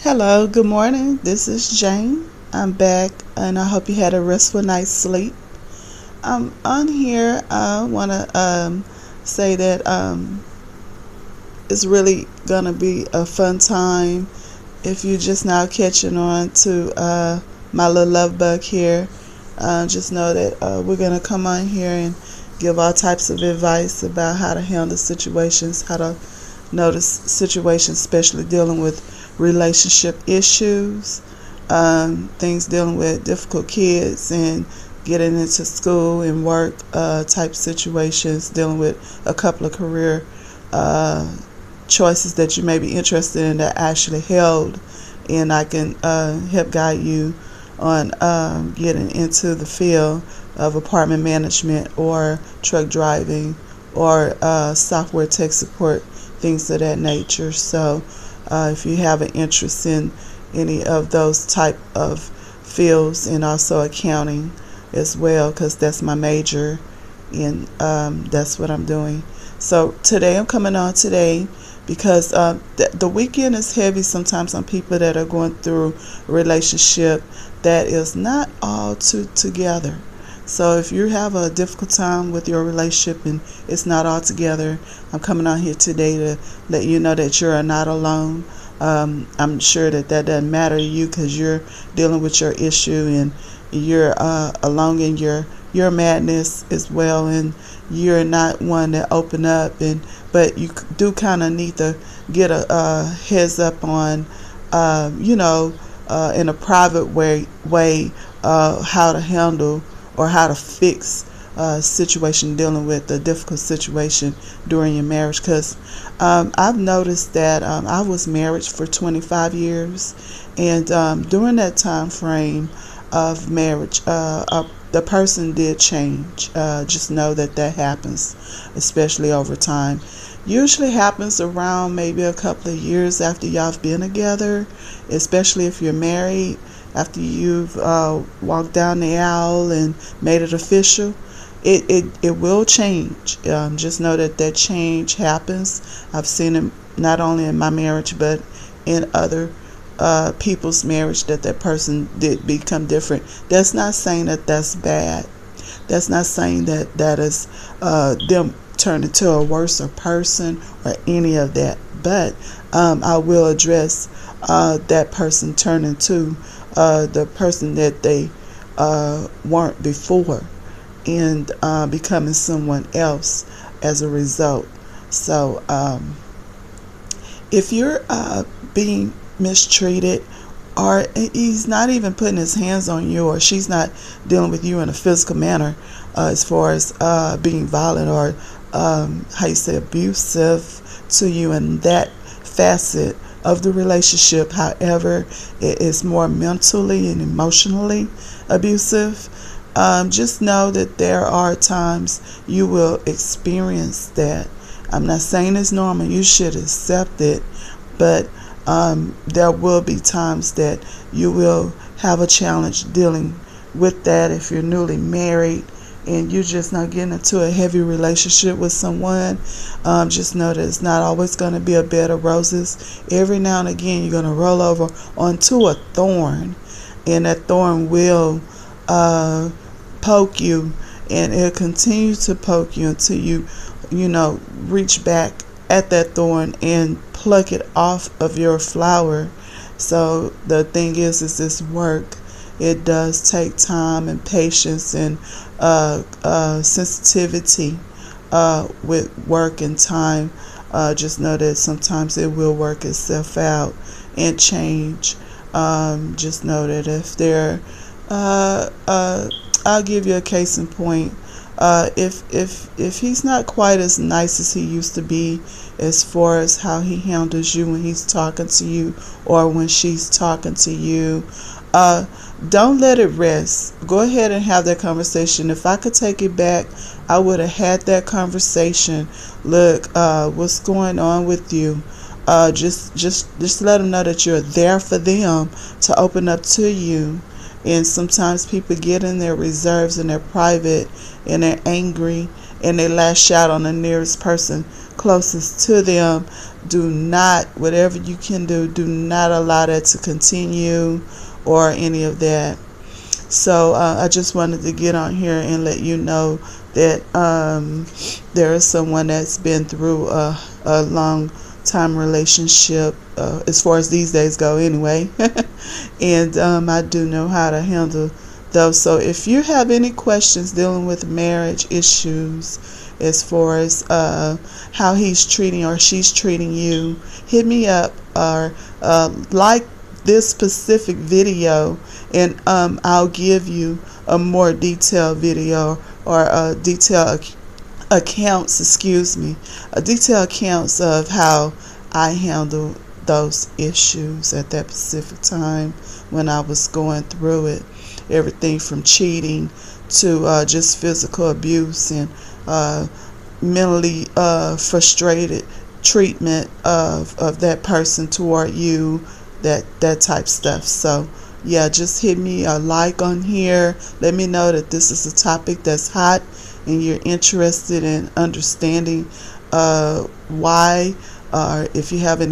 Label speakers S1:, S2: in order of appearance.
S1: Hello, good morning. This is Jane. I'm back and I hope you had a restful night's sleep. On here, I want to say that it's really going to be a fun time if you're just now catching on to my little love bug here. Just know that we're going to come on here and give all types of advice about how to handle situations, how to notice situations, especially dealing with relationship issues, things dealing with difficult kids and getting into school and work type situations, dealing with a couple of career choices that you may be interested in that actually held, and I can help guide you on getting into the field of apartment management or truck driving or software tech support, things of that nature. So if you have an interest in any of those type of fields, and also accounting as well, because that's my major and that's what I'm doing. So today I'm coming on today because the weekend is heavy sometimes on people that are going through a relationship that is not all too together. So if you have a difficult time with your relationship and it's not all together, I'm coming on here today to let you know that you're not alone. I'm sure that doesn't matter to you because you're dealing with your issue and you're alone in your madness as well, and you're not one that open up, but you do kind of need to get a heads up on in a private way how to handle or how to fix a situation dealing with a difficult situation during your marriage. Because I've noticed that I was married for 25 years, and during that time frame of marriage, the person did change. Just know that happens, especially over time. Usually happens around maybe a couple of years after y'all have been together, especially if you're married, after you've walked down the aisle and made it official. It will change. Just know that change happens. I've seen it not only in my marriage but in other people's marriage, that person did become different. That's not saying that that's bad. That's not saying that is them turn into a worse person or any of that. But I will address that person turning to the person that they weren't before, and becoming someone else as a result. So if you're being mistreated, or he's not even putting his hands on you, or she's not dealing with you in a physical manner, as far as being violent or how you say abusive to you in that facet of the relationship. However, it is more mentally and emotionally abusive. Just know that there are times you will experience that. I'm not saying it's normal. You should accept it, but there will be times that you will have a challenge dealing with that if you're newly married and you're just not getting into a heavy relationship with someone. Just know that it's not always going to be a bed of roses. Every now and again you're going to roll over onto a thorn, and that thorn will poke you, and it'll continue to poke you until you reach back at that thorn and pluck it off of your flower. So the thing is this work. It does take time and patience and sensitivity with work and time. Just know that sometimes it will work itself out and change. Just know that if there, I'll give you a case in point. If he's not quite as nice as he used to be, as far as how he handles you when he's talking to you or when she's talking to you, don't let it rest. Go ahead and have that conversation. If I could take it back, I would have had that conversation. Look, what's going on with you? Just let them know that you're there for them to open up to you. And sometimes people get in their reserves and they're private and they're angry and they lash out on the nearest person closest to them, do not, whatever you can do not allow that to continue or any of that. So I just wanted to get on here and let you know that there is someone that's been through a long time relationship, as far as these days go anyway. And I do know how to handle those. So if you have any questions dealing with marriage issues, as far as how he's treating or she's treating you, hit me up or like this specific video, and I'll give you a more detailed video or a detailed accounts, detailed accounts of how I handle those issues at that specific time when I was going through it. Everything from cheating to just physical abuse and mentally frustrated treatment of that person toward you, that type stuff. So yeah, just hit me a like on here. Let me know that this is a topic that's hot and you're interested in understanding why, or if you have any